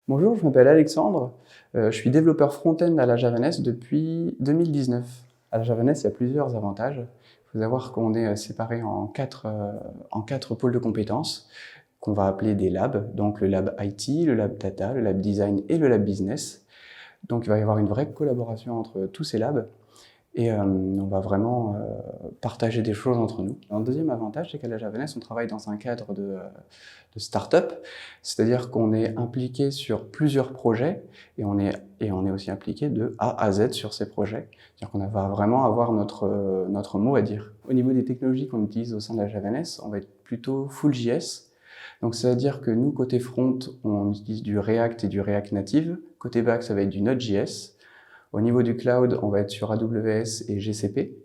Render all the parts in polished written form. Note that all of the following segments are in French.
Bonjour, je m'appelle Alexandre, je suis développeur front-end à la Javanese depuis 2019. À la Javanese, il y a plusieurs avantages. Il faut savoir qu'on est séparés en quatre pôles de compétences qu'on va appeler des labs, donc le lab IT, le lab data, le lab design et le lab business. Donc il va y avoir une vraie collaboration entre tous ces labs et on va vraiment partager des choses entre nous. Un deuxième avantage, c'est qu'à la Javanese, on travaille dans un cadre de start-up, c'est-à-dire qu'on est impliqué sur plusieurs projets et on est aussi impliqué de A à Z sur ces projets. C'est-à-dire qu'on va vraiment avoir notre mot à dire. Au niveau des technologies qu'on utilise au sein de la Javanese, on va être plutôt full JS. Donc ça veut dire que nous, côté front, on utilise du React et du React Native. Côté back, ça va être du Node.js. Au niveau du cloud, on va être sur AWS et GCP.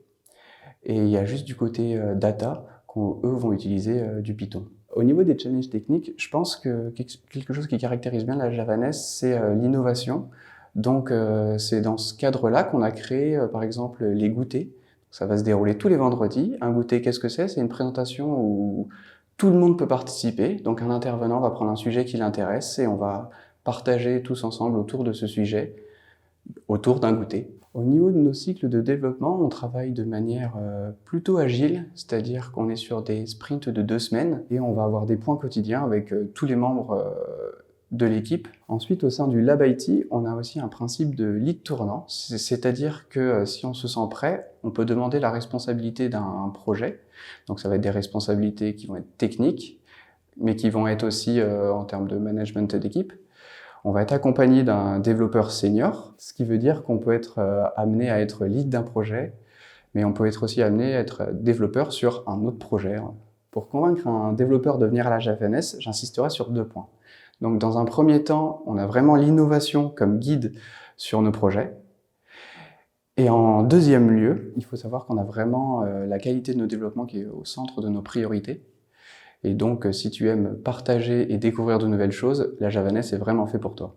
Et il y a juste du côté data qu'eux vont utiliser du Python. Au niveau des challenges techniques, je pense que quelque chose qui caractérise bien la Javanese, c'est l'innovation. Donc c'est dans ce cadre-là qu'on a créé par exemple les goûters. Ça va se dérouler tous les vendredis. Un goûter, qu'est-ce que c'est? C'est une présentation où tout le monde peut participer. Donc un intervenant va prendre un sujet qui l'intéresse et on va partager tous ensemble autour de ce sujet, autour d'un goûter. Au niveau de nos cycles de développement, on travaille de manière plutôt agile, c'est-à-dire qu'on est sur des sprints de 2 semaines et on va avoir des points quotidiens avec tous les membres de l'équipe. Ensuite, au sein du Lab IT, on a aussi un principe de lead tournant, c'est-à-dire que si on se sent prêt, on peut demander la responsabilité d'un projet. Donc ça va être des responsabilités qui vont être techniques, mais qui vont être aussi en termes de management d'équipe. On va être accompagné d'un développeur senior, ce qui veut dire qu'on peut être amené à être lead d'un projet, mais on peut être aussi amené à être développeur sur un autre projet. Pour convaincre un développeur de venir à la Javanese, j'insisterai sur 2 points. Donc dans un premier temps, on a vraiment l'innovation comme guide sur nos projets. Et en deuxième lieu, il faut savoir qu'on a vraiment la qualité de nos développements qui est au centre de nos priorités. Et donc, si tu aimes partager et découvrir de nouvelles choses, la Javanese est vraiment fait pour toi.